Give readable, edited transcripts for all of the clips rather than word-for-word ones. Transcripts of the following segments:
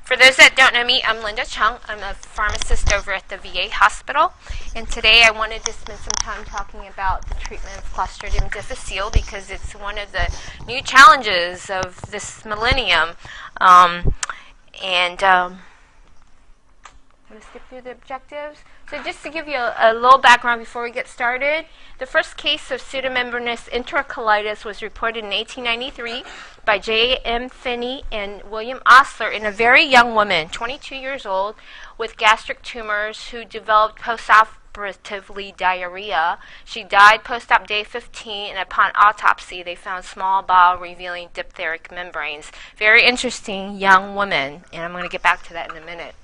For those that don't know me, I'm Linda Cheung. I'm a pharmacist over at the VA hospital. And today I wanted to spend some time talking about the treatment of Clostridium Difficile because it's one of the new challenges of this millennium. I'm going to skip through the objectives. So just to give you a little background before we get started, the first case of pseudomembranous enterocolitis was reported in 1893 by J.M. Finney and William Osler in a very young woman, 22 years old, with gastric tumors who developed post-operatively diarrhea. She died post-op day 15, and upon autopsy, they found small bowel revealing diphtheric membranes. Very interesting young woman, and I'm going to get back to that in a minute.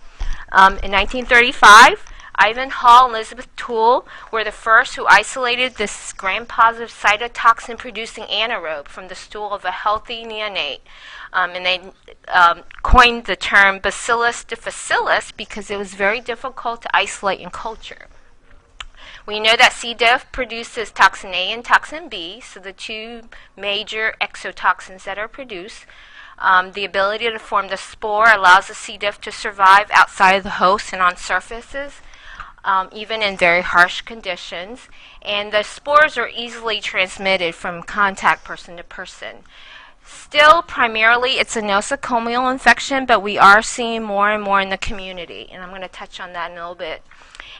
In 1935, Ivan Hall and Elizabeth Toole were the first who isolated this gram-positive cytotoxin-producing anaerobe from the stool of a healthy neonate. And they coined the term Bacillus difficile because it was very difficult to isolate in culture. We know that C. diff produces toxin A and toxin B, so the two major exotoxins that are produced. The ability to form the spore allows the C. diff to survive outside of the host and on surfaces, even in very harsh conditions. And the spores are easily transmitted from contact person to person. Still, primarily, it's a nosocomial infection, but we are seeing more and more in the community, and I'm going to touch on that in a little bit.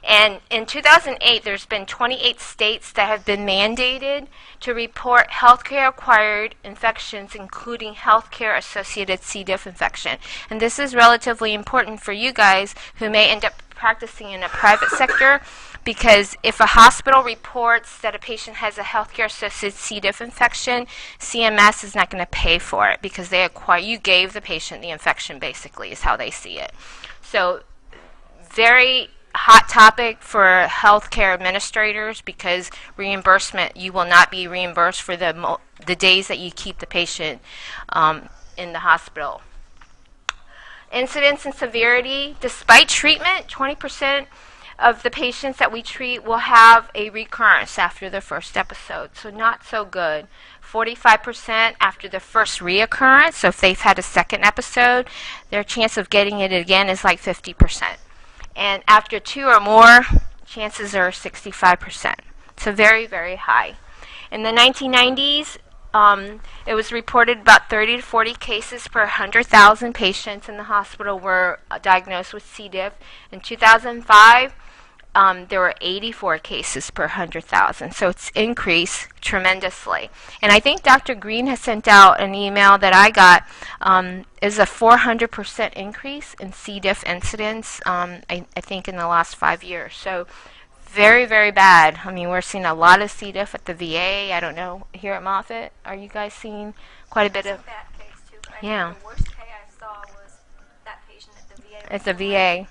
And in 2008, there's been 28 states that have been mandated to report healthcare-acquired infections, including healthcare-associated C. diff infection. And this is relatively important for you guys who may end up practicing in a private sector, because if a hospital reports that a patient has a healthcare-associated C. diff infection, CMS is not going to pay for it because you gave the patient the infection, basically, is how they see it. So very hot topic for healthcare administrators, because reimbursement, you will not be reimbursed for the days that you keep the patient in the hospital. Incidence and severity: despite treatment, 20% of the patients that we treat will have a recurrence after the first episode, so not so good. 45% after the first reoccurrence, so if they've had a second episode, their chance of getting it again is like 50%. And after 2 or more, chances are 65%. So very, very high. In the 1990s, it was reported about 30 to 40 cases per 100,000 patients in the hospital were diagnosed with C. diff. In 2005, there were 84 cases per 100,000, so it's increased tremendously. And I think Dr. Green has sent out an email that I got, is a 400% increase in C. diff incidence, I think in the last 5 years. So very, very bad. I mean, we're seeing a lot of C. diff at the VA. I don't know, here at Moffitt, are you guys seeing quite a bit of? That case too. Yeah. The worst case I saw was that patient at the VA. At the VA.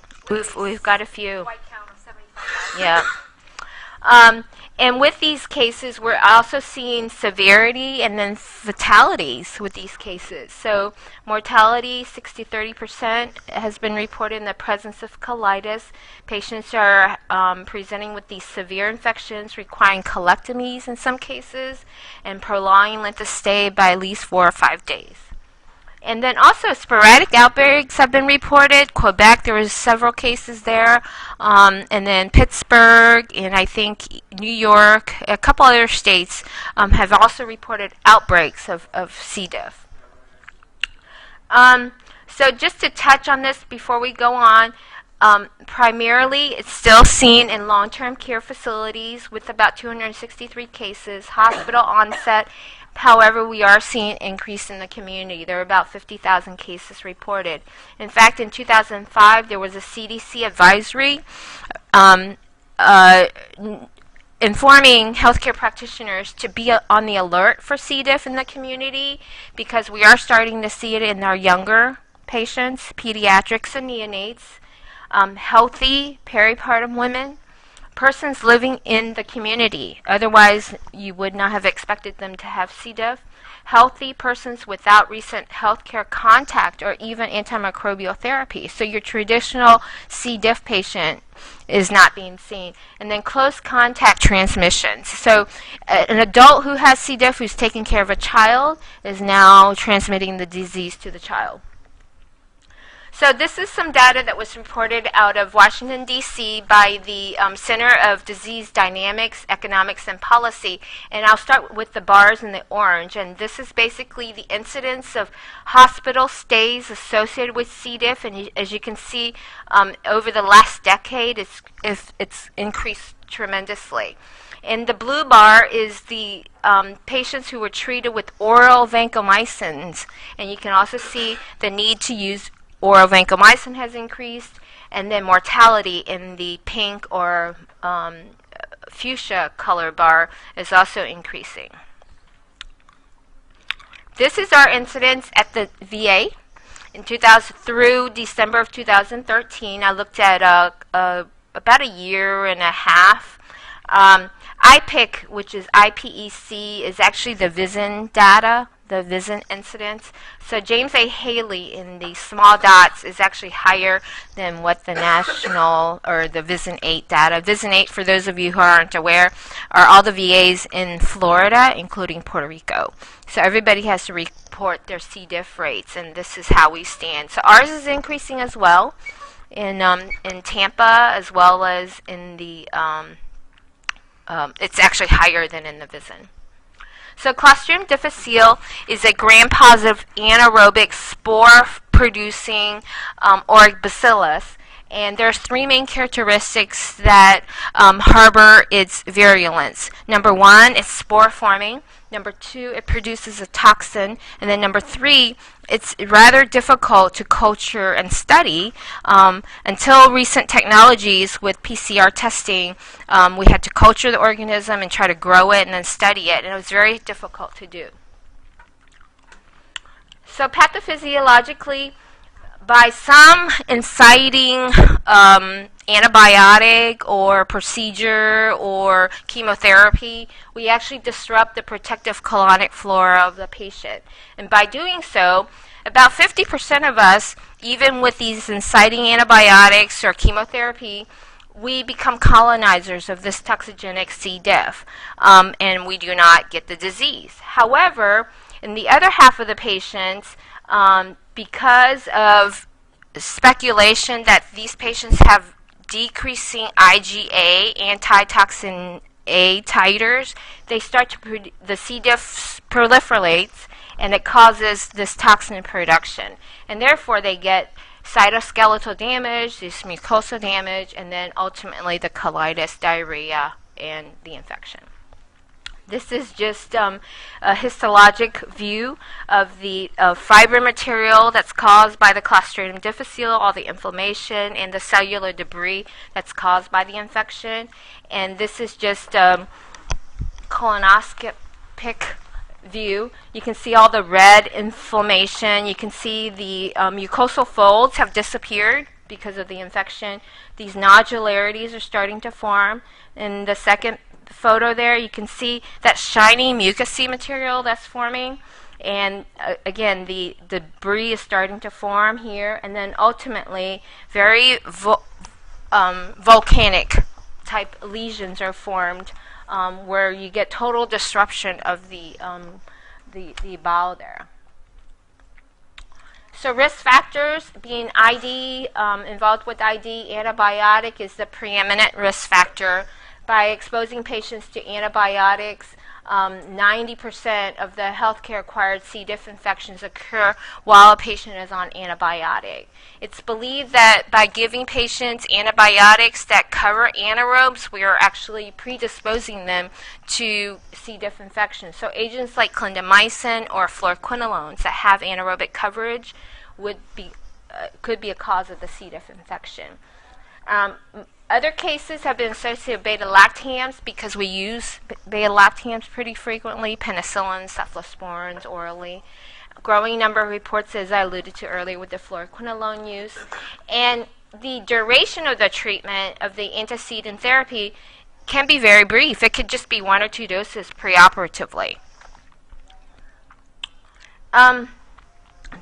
We've got a few. White count of 75. Yeah. And with these cases, we're also seeing severity and then fatalities with these cases. So mortality, 60-30% has been reported in the presence of colitis. Patients are presenting with these severe infections requiring colectomies in some cases and prolonging length of stay by at least 4 or 5 days. And then also sporadic outbreaks have been reported. Quebec, there was several cases there. And then Pittsburgh and I think New York, a couple other states have also reported outbreaks of C. diff. So just to touch on this before we go on, primarily it's still seen in long-term care facilities with about 263 cases, hospital onset. However, we are seeing an increase in the community. There are about 50,000 cases reported. In fact, in 2005, there was a CDC advisory informing healthcare practitioners to be on the alert for C. diff in the community, because we are starting to see it in our younger patients, pediatrics and neonates, healthy peripartum women, persons living in the community. Otherwise, you would not have expected them to have C. diff. Healthy persons without recent healthcare contact or even antimicrobial therapy. So your traditional C. diff patient is not being seen. And then close contact transmissions. So an adult who has C. diff who's taking care of a child is now transmitting the disease to the child. So this is some data that was reported out of Washington, D.C. by the Center of Disease Dynamics, Economics, and Policy. And I'll start with the bars in the orange. And this is basically the incidence of hospital stays associated with C. diff. And as you can see, over the last decade, it's increased tremendously. And the blue bar is the patients who were treated with oral vancomycins. And you can also see the need to use oral vancomycin has increased, and then mortality in the pink or fuchsia color bar is also increasing. This is our incidence at the VA in 2000 through December of 2013. I looked at about a year and a half. IPIC, which is IPEC, is actually the VISN data, the VISN incidence. So James A. Haley in the small dots is actually higher than what the national or the VISN 8 data. VISN 8, for those of you who aren't aware, are all the VAs in Florida, including Puerto Rico. So everybody has to report their C. diff rates, and this is how we stand. So ours is increasing as well in Tampa, as well as in the it's actually higher than in the VISN. So Clostridium difficile is a gram-positive anaerobic spore-producing bacillus. And there's three main characteristics that harbor its virulence. Number one, it's spore-forming. Number two, it produces a toxin. And then number three, it's rather difficult to culture and study. Until recent technologies with PCR testing, we had to culture the organism and try to grow it and then study it. And it was very difficult to do. So pathophysiologically, by some inciting antibiotic or procedure or chemotherapy, we actually disrupt the protective colonic flora of the patient. And by doing so, about 50% of us, even with these inciting antibiotics or chemotherapy, we become colonizers of this toxigenic C. diff, and we do not get the disease. However, in the other half of the patients, because of speculation that these patients have decreasing IgA, antitoxin A titers, they start to the C. diff proliferates, and it causes this toxin production. And therefore, they get cytoskeletal damage, this mucosal damage, and then ultimately the colitis, diarrhea, and the infection. This is just a histologic view of the fiber material that's caused by the Clostridium difficile, all the inflammation and the cellular debris that's caused by the infection. And this is just a colonoscopic view. You can see all the red inflammation. You can see the mucosal folds have disappeared because of the infection. These nodularities are starting to form. In the second photo there, you can see that shiny mucousy material that's forming, and again, the debris is starting to form here, and then ultimately very volcanic type lesions are formed, where you get total disruption of the bowel there. So risk factors, being ID, involved with ID, antibiotic is the preeminent risk factor. By exposing patients to antibiotics, 90% of the healthcare-acquired C. diff infections occur while a patient is on antibiotic. It's believed that by giving patients antibiotics that cover anaerobes, we are actually predisposing them to C. diff infections. So agents like clindamycin or fluoroquinolones that have anaerobic coverage could be a cause of the C. diff infection. Other cases have been associated with beta-lactams because we use beta-lactams pretty frequently, penicillin, cephalosporins orally. A growing number of reports, as I alluded to earlier, with the fluoroquinolone use. And the duration of the treatment of the antecedent therapy can be very brief. It could just be 1 or 2 doses preoperatively.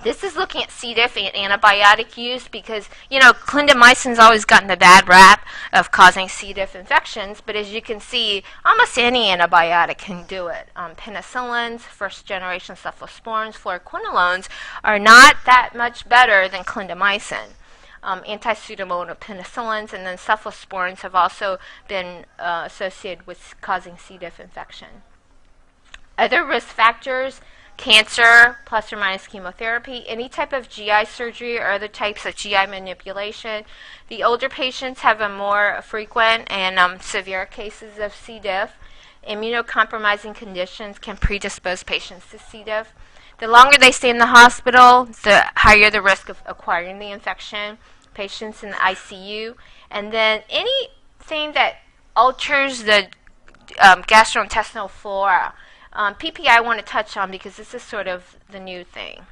This is looking at C. diff and antibiotic use because, clindamycin's always gotten the bad rap of causing C. diff infections, but as you can see, almost any antibiotic can do it. Penicillins, first-generation cephalosporins, fluoroquinolones are not that much better than clindamycin. Anti-pseudomonal penicillins and then cephalosporins have also been associated with causing C. diff infection. Other risk factors: cancer, plus or minus chemotherapy, any type of GI surgery or other types of GI manipulation. The older patients have a more frequent and severe cases of C. diff. Immunocompromising conditions can predispose patients to C. diff. The longer they stay in the hospital, the higher the risk of acquiring the infection. Patients in the ICU. And then anything that alters the gastrointestinal flora. PPI I want to touch on because this is sort of the new thing.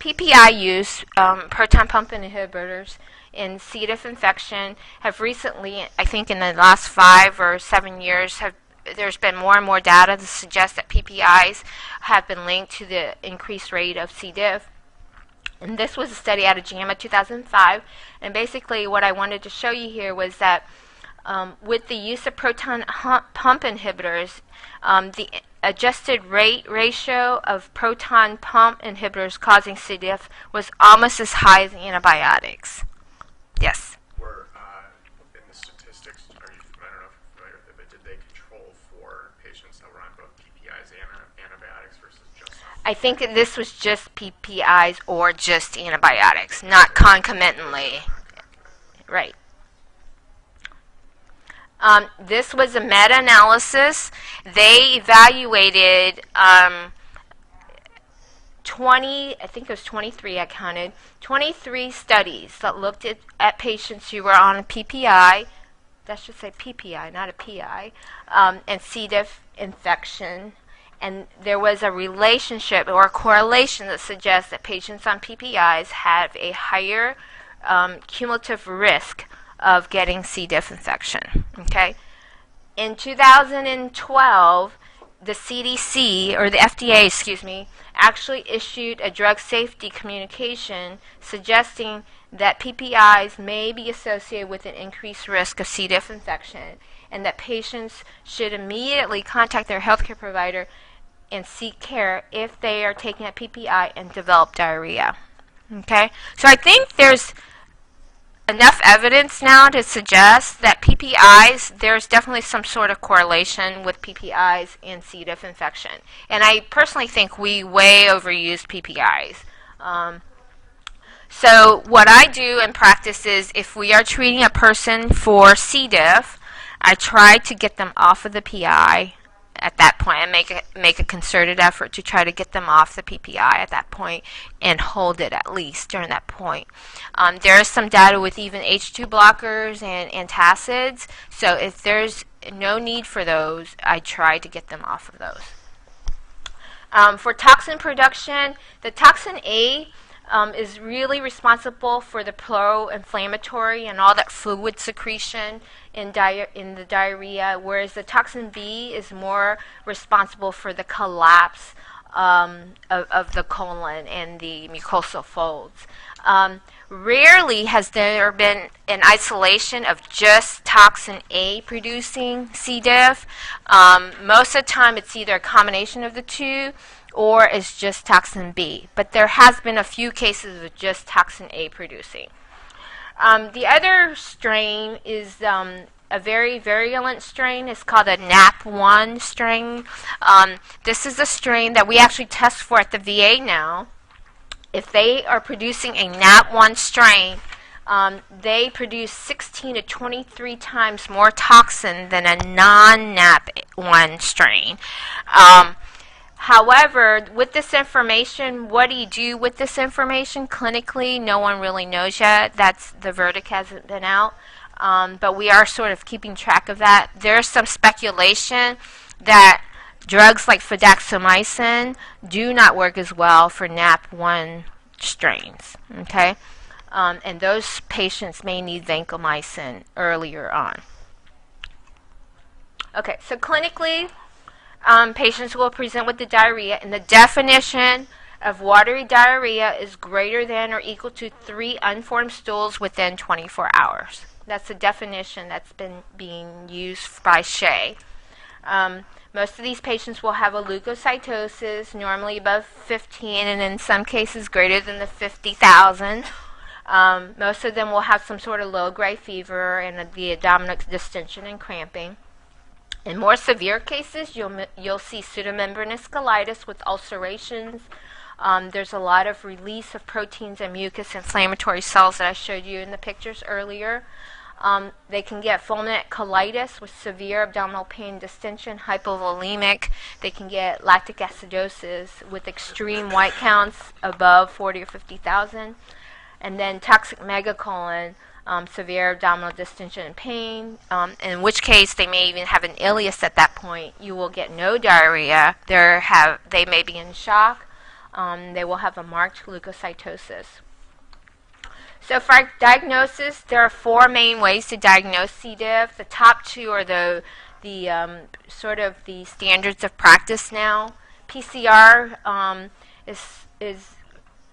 PPI use, proton pump inhibitors in C. diff infection, have recently, I think in the last 5 or 7 years, there's been more and more data to suggest that PPIs have been linked to the increased rate of C. diff. And this was a study out of JAMA 2005. And basically what I wanted to show you here was that with the use of proton pump inhibitors, the adjusted rate ratio of proton pump inhibitors causing C. diff was almost as high as antibiotics. Yes? Were, in the statistics, I don't know if you're familiar with it, but did they control for patients that were on both PPIs and antibiotics versus just I think that this was just PPIs or just antibiotics, not concomitantly. Right. This was a meta-analysis. They evaluated 20, I think it was 23 I counted, 23 studies that looked at patients who were on a PPI, that should say PPI, not a PI, and C. diff infection. And there was a relationship or a correlation that suggests that patients on PPIs have a higher cumulative risk of getting C. diff infection. Okay. In 2012, the CDC, or the FDA, excuse me, actually issued a drug safety communication suggesting that PPIs may be associated with an increased risk of C. diff infection and that patients should immediately contact their healthcare provider and seek care if they are taking a PPI and develop diarrhea. Okay? So I think there's enough evidence now to suggest that PPIs, there's definitely some sort of correlation with PPIs and C. diff infection. And I personally think we way overuse PPIs. So what I do in practice is if we are treating a person for C. diff, I try to get them off of the PI at that point and make a concerted effort to try to get them off the PPI at that point and hold it at least during that point. There is some data with even H2 blockers and antacids, so if there's no need for those, I try to get them off of those. For toxin production, the toxin A is really responsible for the pro-inflammatory and all that fluid secretion in the diarrhea, whereas the toxin B is more responsible for the collapse of the colon and the mucosal folds. Rarely has there been an isolation of just toxin A producing C. diff. Most of the time it's either a combination of the two or it's just toxin B. But there has been a few cases of just toxin A producing. The other strain is a very virulent strain. It's called a NAP1 strain. This is a strain that we actually test for at the VA now. If they are producing a NAP1 strain, they produce 16 to 23 times more toxin than a non-NAP1 strain. However, with this information, what do you do with this information clinically? No one really knows yet. The verdict hasn't been out. But we are sort of keeping track of that. There's some speculation that drugs like fidaxomicin do not work as well for NAP1 strains. Okay? And those patients may need vancomycin earlier on. Okay, so clinically, patients will present with the diarrhea, and the definition of watery diarrhea is greater than or equal to 3 unformed stools within 24 hours. That's a definition that's been being used by Shea. Most of these patients will have a leukocytosis, normally above 15, and in some cases greater than the 50,000. Most of them will have some sort of low-grade fever and the abdominal distension and cramping. In more severe cases, you'll see pseudomembranous colitis with ulcerations. There's a lot of release of proteins and mucus inflammatory cells that I showed you in the pictures earlier. They can get fulminant colitis with severe abdominal pain, distension, hypovolemic. They can get lactic acidosis with extreme white counts above 40 or 50,000. And then toxic megacolon, severe abdominal distension and pain, in which case they may even have an ileus at that point. You will get no diarrhea. They may be in shock. They will have a marked leukocytosis. So for diagnosis, there are 4 main ways to diagnose C. diff. The top 2 are the sort of the standards of practice now. PCR is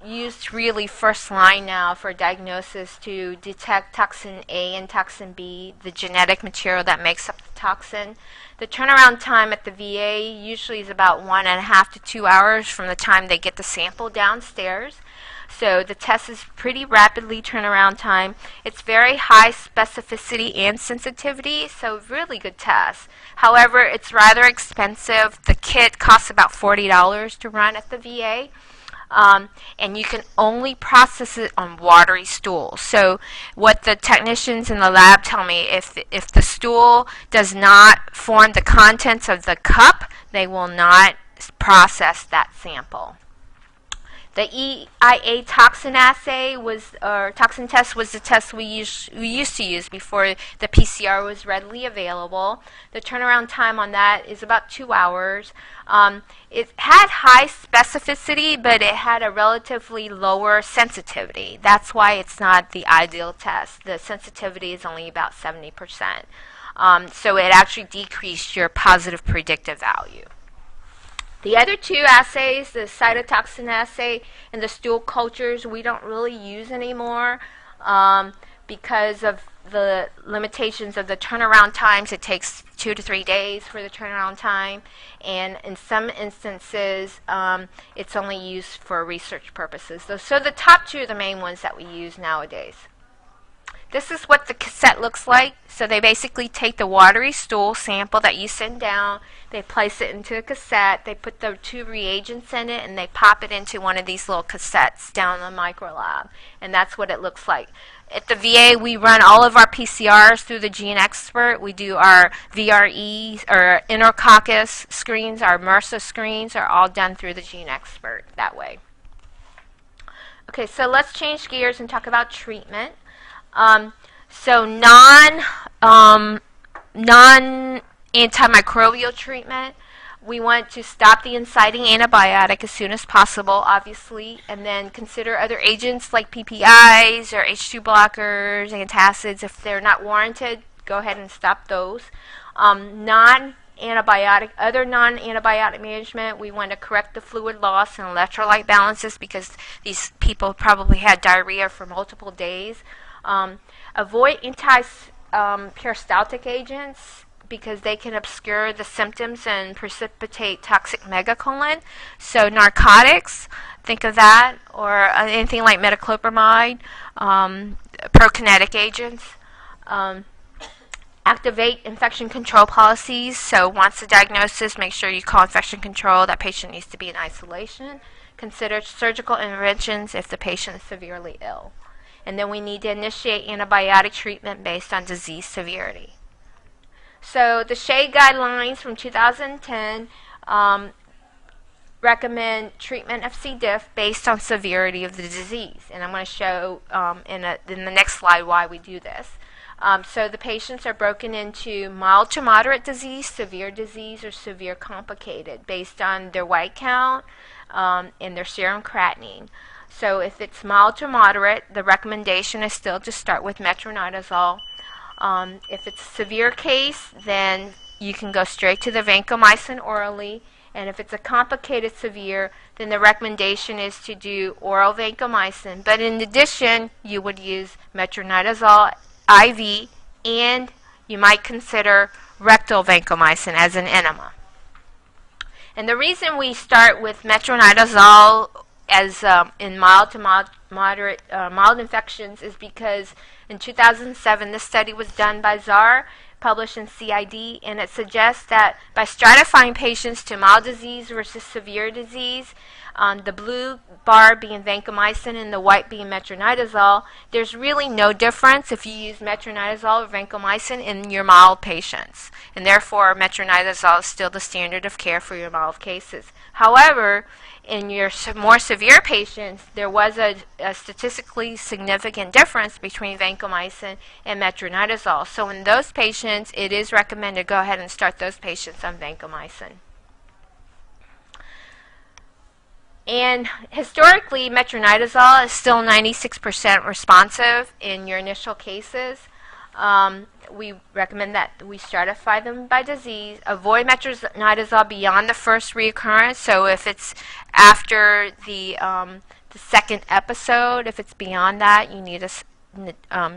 used really first line now for diagnosis to detect toxin A and toxin B, the genetic material that makes up the toxin. The turnaround time at the VA usually is about 1.5 to 2 hours from the time they get the sample downstairs. So the test is pretty rapidly turnaround time. It's very high specificity and sensitivity, so really good test. However, it's rather expensive. The kit costs about $40 to run at the VA. And you can only process it on watery stool. So what the technicians in the lab tell me, if the stool does not form the contents of the cup, they will not process that sample. The EIA toxin assay toxin test was the test we used to use before the PCR was readily available. The turnaround time on that is about 2 hours. It had high specificity, but it had a relatively lower sensitivity. That's why it's not the ideal test. The sensitivity is only about 70%. So it actually decreased your positive predictive value. The other 2 assays, the cytotoxin assay and the stool cultures, we don't really use anymore because of the limitations of the turnaround times. It takes 2 to 3 days for the turnaround time, and in some instances, it's only used for research purposes. So the top 2 are the main ones that we use nowadays. This is what the cassette looks like. So they basically take the watery stool sample that you send down, they place it into a cassette, they put the 2 reagents in it, and they pop it into one of these little cassettes down in the micro lab. And that's what it looks like. At the VA, we run all of our PCRs through the Gene Expert. We do our VREs, or Enterococcus screens, our MRSA screens are all done through the Gene Expert that way. Okay, so let's change gears and talk about treatment. So non-antimicrobial treatment, we want to stop the inciting antibiotic as soon as possible, obviously, and then consider other agents like PPIs or H2 blockers, antacids. If they're not warranted, go ahead and stop those. Other non-antibiotic management, we want to correct the fluid loss and electrolyte balances because these people probably had diarrhea for multiple days. Avoid anti-peristaltic agents because they can obscure the symptoms and precipitate toxic megacolon. So narcotics, think of that, or anything like metoclopramide, prokinetic agents. Activate infection control policies. So once the diagnosis, make sure you call infection control. That patient needs to be in isolation. Consider surgical interventions if the patient is severely ill. And then we need to initiate antibiotic treatment based on disease severity. So the Shea guidelines from 2010 recommend treatment of C. diff based on severity of the disease. And I'm going to show in the next slide why we do this. So the patients are broken into mild to moderate disease, severe disease, or severe complicated based on their white count and their serum creatinine. So if it's mild to moderate, the recommendation is still to start with metronidazole. If it's a severe case, then you can go straight to the vancomycin orally. And if it's a complicated severe, then the recommendation is to do oral vancomycin. But in addition, you would use metronidazole IV, and you might consider rectal vancomycin as an enema. And the reason we start with metronidazole as in mild to moderate mild infections is because in 2007 this study was done by Czar, published in CID, and it suggests that by stratifying patients to mild disease versus severe disease, the blue bar being vancomycin and the white being metronidazole, there's really no difference if you use metronidazole or vancomycin in your mild patients. And therefore, metronidazole is still the standard of care for your mild cases. However, in your more severe patients, there was a statistically significant difference between vancomycin and metronidazole. So in those patients, it is recommended to go ahead and start those patients on vancomycin. And historically, metronidazole is still 96% responsive in your initial cases. We recommend that we stratify them by disease. Avoid metronidazole beyond the first reoccurrence. So if it's after the second episode, if it's beyond that, you need to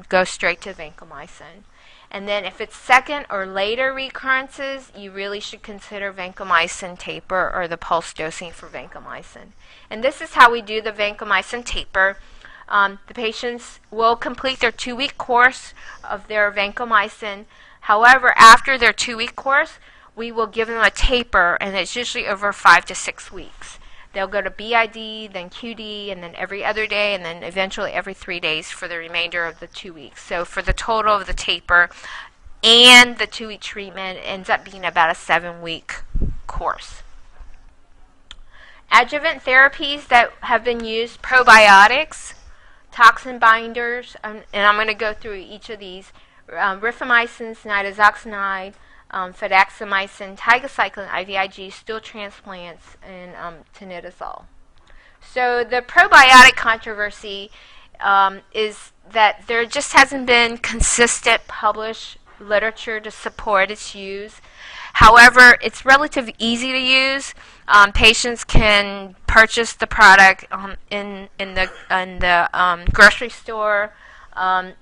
go straight to vancomycin. And then if it's second or later recurrences, you really should consider vancomycin taper or the pulse dosing for vancomycin. And this is how we do the vancomycin taper. The patients will complete their 2-week course of their vancomycin. However, after their 2-week course, we will give them a taper, and it's usually over 5 to 6 weeks. They'll go to BID, then QD, and then every other day, and then eventually every 3 days for the remainder of the 2 weeks. So for the total of the taper and the 2-week treatment, it ends up being about a 7-week course. Adjuvant therapies that have been used, probiotics, toxin binders, and I'm going to go through each of these. Rifamycin, nitazoxanide, fidaxomicin, tigecycline, IVIG, stool transplants, and tinidazole. So the probiotic controversy is that there just hasn't been consistent published literature to support its use. However, it's relatively easy to use. Patients can purchase the product in the grocery store.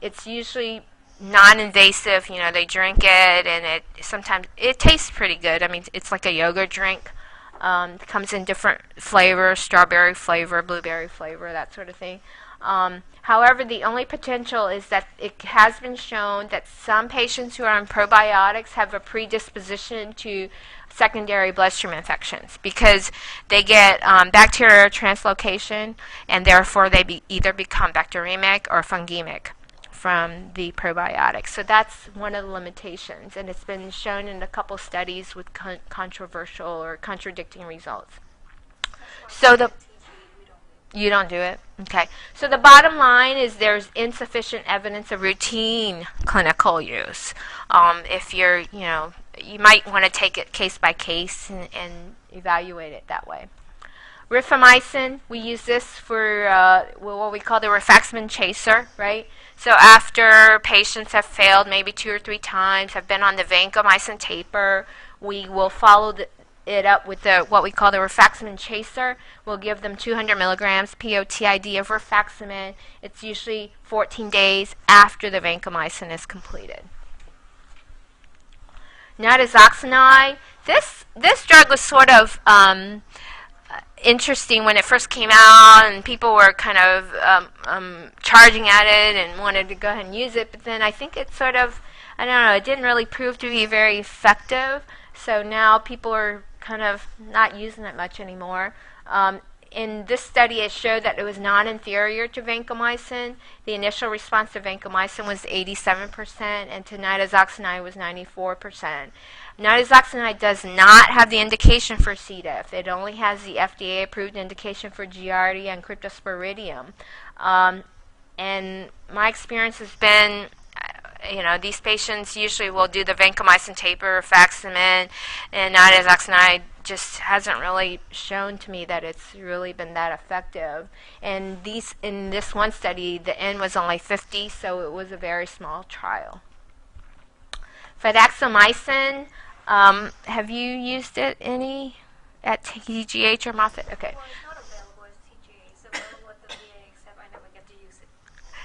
It's usually non-invasive. You know, they drink it, and sometimes it tastes pretty good. I mean, it's like a yogurt drink. It comes in different flavors: strawberry flavor, blueberry flavor, that sort of thing. However, the only potential is that it has been shown that some patients who are on probiotics have a predisposition to secondary bloodstream infections because they get bacterial translocation, and therefore they either become bacteremic or fungemic from the probiotics. So that's one of the limitations, and it's been shown in a couple studies with controversial or contradicting results. So you don't do it? Okay. So the bottom line is there's insufficient evidence of routine clinical use. If you're, you might want to take it case by case and evaluate it that way. Rifamycin, we use this for what we call the rifaximin chaser, right? So after patients have failed maybe 2 or 3 times, have been on the vancomycin taper, we will follow it up with what we call the rifaximin chaser. We'll give them 200 milligrams POTID of rifaximin. It's usually 14 days after the vancomycin is completed. Nitazoxanide. This drug was sort of interesting when it first came out, and people were kind of charging at it and wanted to go ahead and use it. But then I think it sort of, I don't know, it didn't really prove to be very effective. So now people are kind of not using it much anymore. In this study, it showed that it was non-inferior to vancomycin. The initial response to vancomycin was 87%, and to nitazoxanide was 94%. Nitazoxanide does not have the indication for C. diff. It only has the FDA-approved indication for Giardia and Cryptosporidium. And my experience has been, these patients usually will do the vancomycin taper, rifaximin, and nitazoxanide just hasn't really shown to me that it's really been that effective. And in this one study, the N was only 50, so it was a very small trial. Fidaxomicin, have you used it any at TGH or Moffitt? Okay. Well, it's not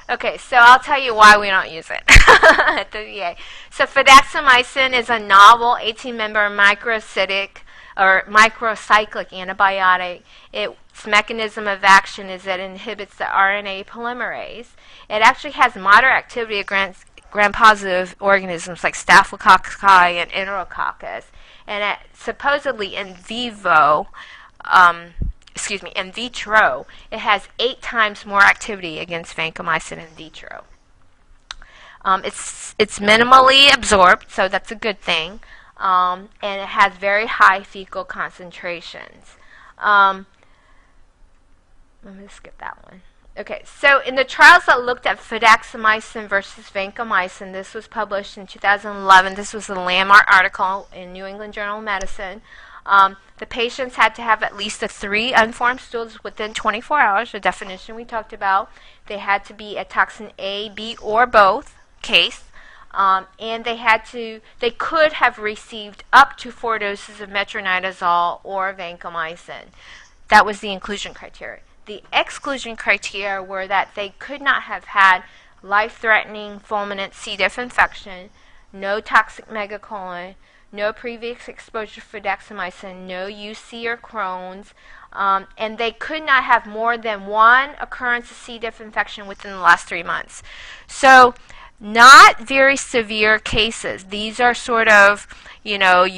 Okay, so I'll tell you why we don't use it at the VA. So fidaxomicin is a novel 18-member microcyclic antibiotic. Its mechanism of action is that it inhibits the RNA polymerase. It actually has moderate activity against gram-positive organisms like staphylococci and enterococcus, and supposedly in vitro, it has 8 times more activity against vancomycin in vitro. It's minimally absorbed, so that's a good thing, and it has very high fecal concentrations. Let me skip that one. Okay, so in the trials that looked at fidaxomicin versus vancomycin, this was published in 2011. This was a landmark article in New England Journal of Medicine. The patients had to have at least 3 unformed stools within 24 hours, the definition we talked about. They had to be a toxin A, B, or both case. And they could have received up to 4 doses of metronidazole or vancomycin. That was the inclusion criteria. The exclusion criteria were that they could not have had life-threatening fulminant C. diff infection, no toxic megacolon, no previous exposure to fidaxomicin, no UC or Crohn's, and they could not have more than 1 occurrence of C. diff infection within the last 3 months. So not very severe cases. These are sort of, your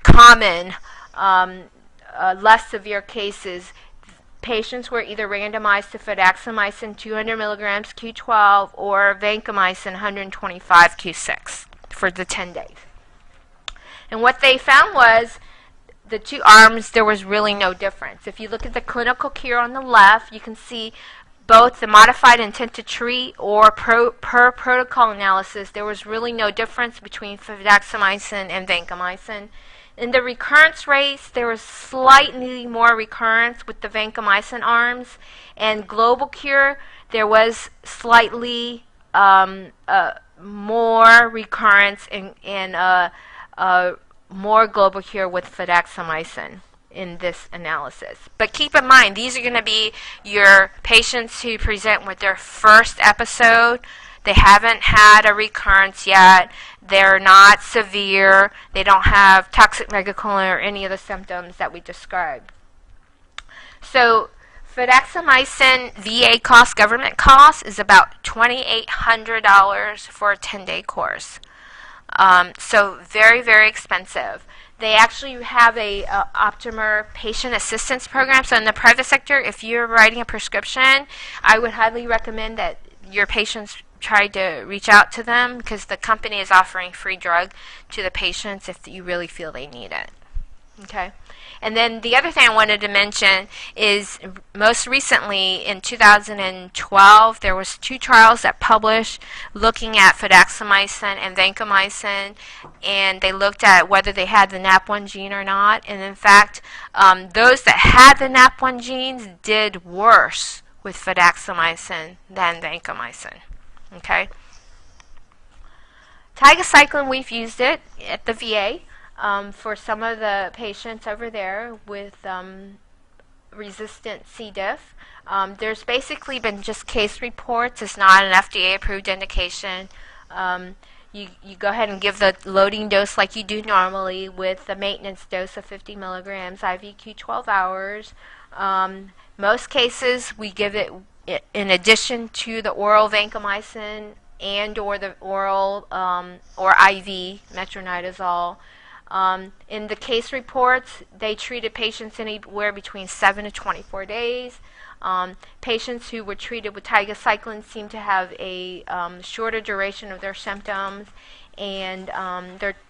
common less severe cases. Patients were either randomized to fidaxomicin 200 milligrams Q12 or vancomycin 125 Q6 for the 10 days. And what they found was the 2 arms, there was really no difference. If you look at the clinical cure on the left, you can see both the modified intent to treat or per protocol analysis, there was really no difference between fidaxomicin and vancomycin. In the recurrence rates, there was slightly more recurrence with the vancomycin arms, and global cure, there was slightly more recurrence and more global cure with fidaxomicin in this analysis. But keep in mind, these are going to be your patients who present with their first episode. They haven't had a recurrence yet. They're not severe. They don't have toxic megacolon or any of the symptoms that we described. So fidaxomicin VA cost, government cost, is about $2,800 for a 10-day course. So very, very expensive. They actually have a Optimer patient assistance program. So in the private sector, if you're writing a prescription, I would highly recommend that your patients try to reach out to them, because the company is offering free drug to the patients if you really feel they need it. Okay. And then the other thing I wanted to mention is most recently in 2012 there was 2 trials that published looking at fidaxomicin and vancomycin, and they looked at whether they had the NAP1 gene or not. And in fact, those that had the NAP1 genes did worse with fidaxomicin than vancomycin. Okay. Tigecycline, we've used it at the VA. For some of the patients over there with resistant C. diff. There's basically been just case reports. It's not an FDA-approved indication. You go ahead and give the loading dose like you do normally with the maintenance dose of 50 milligrams, IVIG 12 hours. Most cases, we give it in addition to the oral vancomycin and or the oral or IV metronidazole. In the case reports, they treated patients anywhere between 7 to 24 days. Patients who were treated with tigecycline seem to have a shorter duration of their symptoms, and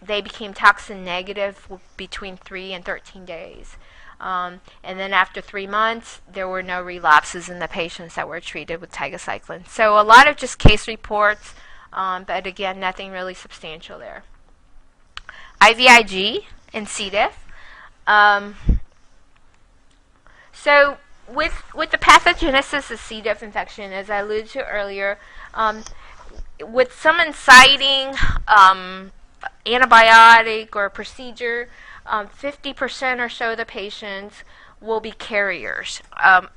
they became toxin negative between 3 and 13 days. And then after 3 months, there were no relapses in the patients that were treated with tigecycline. So a lot of just case reports, but again, nothing really substantial there. IVIG and C. diff. So with the pathogenesis of C. diff infection, as I alluded to earlier, with some inciting antibiotic or procedure, 50% or so of the patients will be carriers of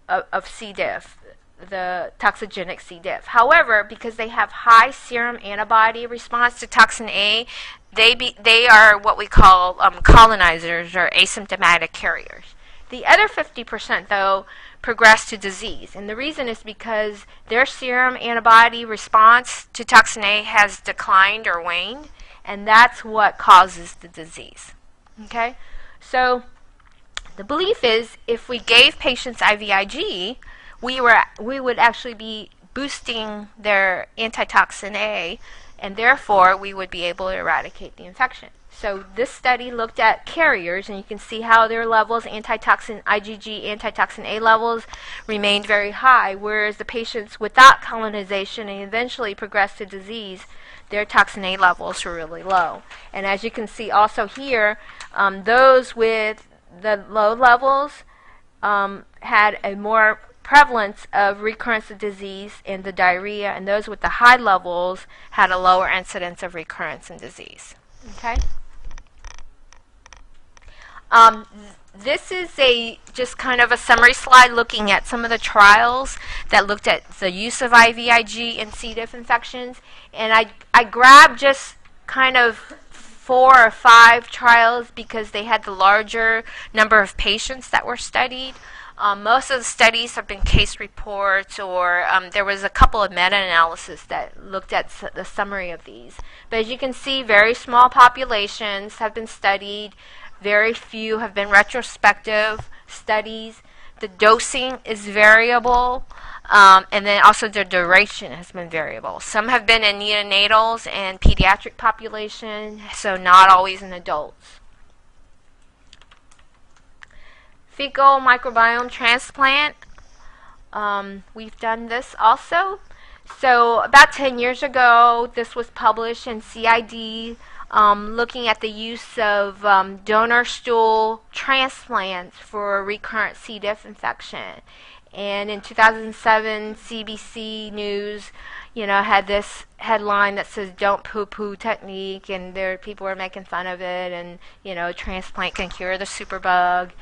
of C. diff, the toxigenic C. diff. However, because they have high serum antibody response to toxin A, they are what we call colonizers or asymptomatic carriers. The other 50%, though, progress to disease. And the reason is because their serum antibody response to toxin A has declined or waned, and that's what causes the disease. Okay? So the belief is if we gave patients IVIG, we would actually be boosting their antitoxin A, and therefore we would be able to eradicate the infection. So this study looked at carriers, and you can see how their levels, antitoxin IgG, antitoxin A levels, remained very high, whereas the patients without colonization and eventually progressed to disease, their toxin A levels were really low. And as you can see also here, those with the low levels had a more prevalence of recurrence of disease and the diarrhea, and those with the high levels had a lower incidence of recurrence and disease. Okay? This is just kind of a summary slide looking at some of the trials that looked at the use of IVIG in C. diff infections. And I grabbed just kind of 4 or 5 trials because they had the larger number of patients that were studied. Most of the studies have been case reports, or there was a couple of meta-analyses that looked at the summary of these. But as you can see, very small populations have been studied. Very few have been retrospective studies. The dosing is variable, and then also the duration has been variable. Some have been in neonatals and pediatric population, so not always in adults. Fecal microbiome transplant. We've done this also. So about 10 years ago, this was published in CID, looking at the use of donor stool transplants for recurrent C. diff infection. And in 2007, CBC News, had this headline that says "Don't poo-poo technique," and people were making fun of it, and transplant can cure the superbug.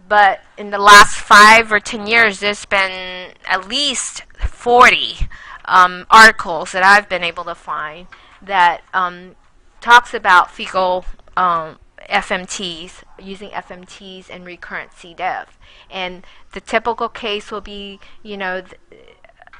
But in the last 5 or 10 years, there's been at least 40 articles that I've been able to find that talks about fecal FMTs, using FMTs in recurrent C. diff. And the typical case will be,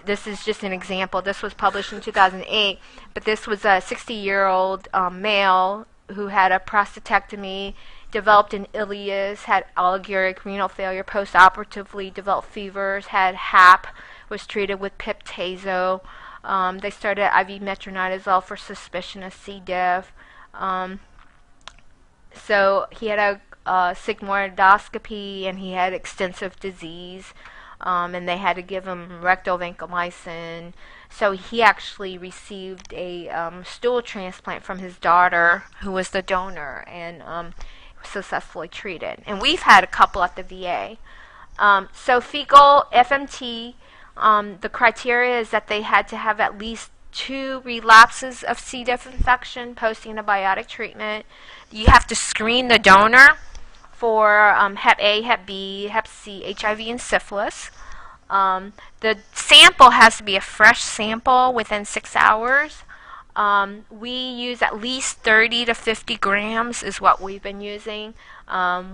this is just an example. This was published in 2008, but this was a 60-year-old male who had a prostatectomy, developed an ileus, had oliguric renal failure post-operatively, developed fevers, had HAP, was treated with pip/tazo. They started IV metronidazole for suspicion of C. diff. So he had a sigmoidoscopy, and he had extensive disease, and they had to give him rectal vancomycin. So he actually received a stool transplant from his daughter, who was the donor, and successfully treated. And we've had a couple at the VA. So fecal FMT, the criteria is that they had to have at least 2 relapses of C. diff infection post-antibiotic treatment. You have to screen the donor for Hep A, Hep B, Hep C, HIV, and syphilis. The sample has to be a fresh sample within 6 hours. We use at least 30 to 50 grams is what we've been using.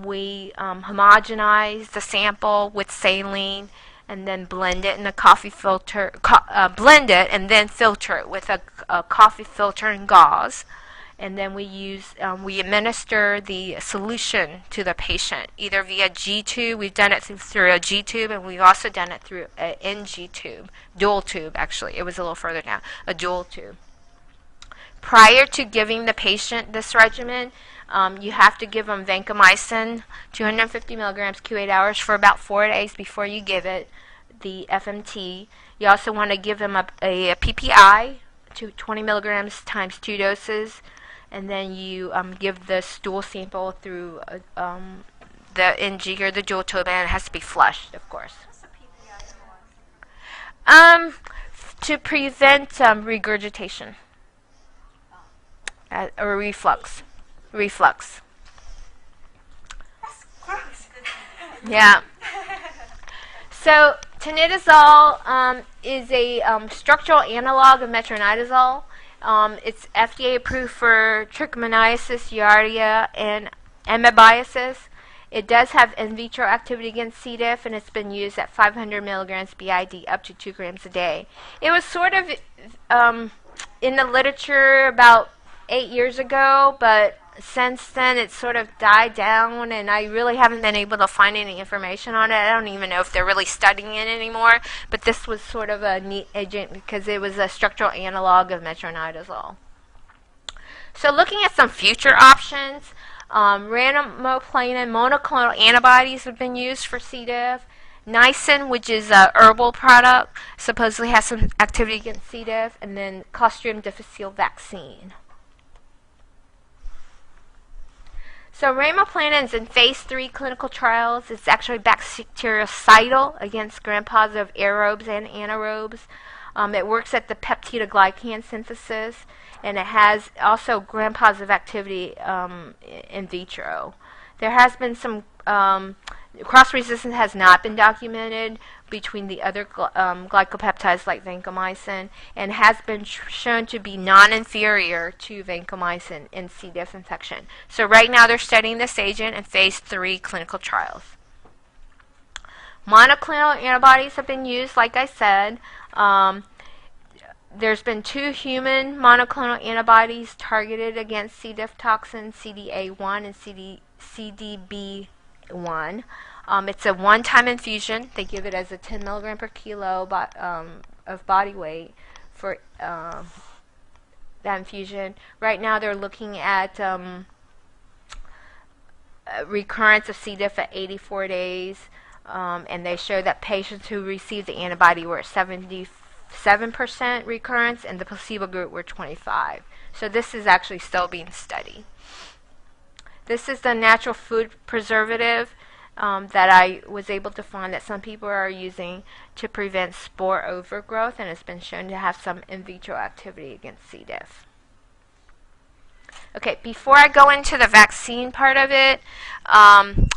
We homogenize the sample with saline and then blend it in a coffee filter, blend it and then filter it with a coffee filter and gauze. And then we administer the solution to the patient, either via G-tube. We've done it through a G-tube, and we've also done it through an NG tube, dual tube actually. It was a little further down, a dual tube. Prior to giving the patient this regimen, you have to give them vancomycin, 250 milligrams Q8 hours for about 4 days before you give it, the FMT. You also want to give them a PPI, 20 milligrams times 2 doses, and then you give the stool sample through the NG or the dual tube, and it has to be flushed, of course. What's the PPI for? To prevent regurgitation. Or reflux. That's gross. Yeah. So tinidazole is a structural analog of metronidazole. It's FDA approved for trichomoniasis, giardia, and amoebiasis. It does have in vitro activity against C. diff, and it's been used at 500 milligrams BID up to 2 grams a day. It was sort of in the literature about 8 years ago, but since then it's sort of died down, and I really haven't been able to find any information on it. I don't even know if they're really studying it anymore, but this was sort of a neat agent because it was a structural analog of metronidazole. So looking at some future options, randomoplanin monoclonal antibodies have been used for C. diff. Niacin, which is a herbal product, supposedly has some activity against C. diff, and then Clostridium difficile vaccine. So ramiplanin is in phase 3 clinical trials. It's actually bactericidal against gram-positive aerobes and anaerobes. It works at the peptidoglycan synthesis, and it has also gram-positive activity in vitro. There has been some cross-resistance has not been documented between the other glycopeptides like vancomycin, and has been shown to be non-inferior to vancomycin in C. diff infection. So right now they're studying this agent in phase 3 clinical trials. Monoclonal antibodies have been used, like I said. There's been 2 human monoclonal antibodies targeted against C. diff toxin, CDA1 and CDB1. It's a one-time infusion. They give it as a 10 milligram per kilo of body weight for that infusion. Right now they're looking at recurrence of C. diff at 84 days, and they show that patients who received the antibody were at 77% recurrence, and the placebo group were 25%. So this is actually still being studied. This is the natural food preservative that I was able to find that some people are using to prevent spore overgrowth, and it's been shown to have some in vitro activity against C. diff. Okay, before I go into the vaccine part of it, I'm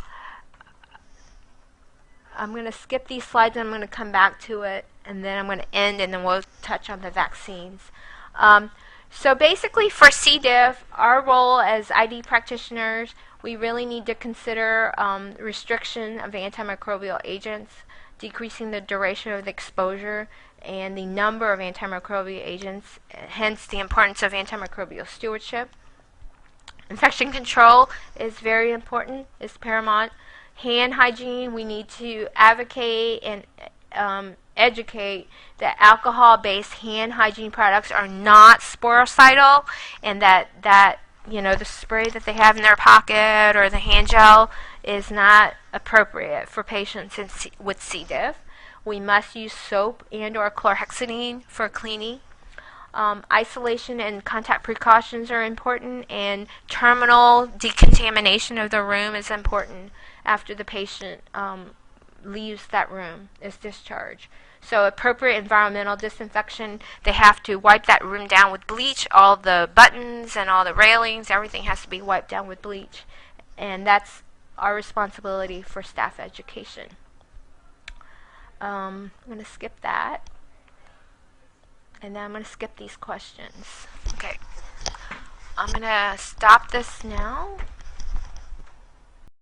going to skip these slides and I'm going to come back to it, and then I'm going to end, and then we'll touch on the vaccines. So basically for C. diff, our role as ID practitioners, we really need to consider restriction of antimicrobial agents, decreasing the duration of the exposure and the number of antimicrobial agents, hence the importance of antimicrobial stewardship. Infection control is very important, is paramount. Hand hygiene, we need to advocate and educate that alcohol-based hand hygiene products are not sporicidal, and that the spray that they have in their pocket or the hand gel is not appropriate for patients with C. diff. We must use soap and or chlorhexidine for cleaning. Isolation and contact precautions are important, and terminal decontamination of the room is important after the patient leaves that room, is discharged. So appropriate environmental disinfection, they have to wipe that room down with bleach. All the buttons and all the railings, everything has to be wiped down with bleach. And that's our responsibility for staff education. I'm going to skip that. And then I'm going to skip these questions. Okay. I'm going to stop this now.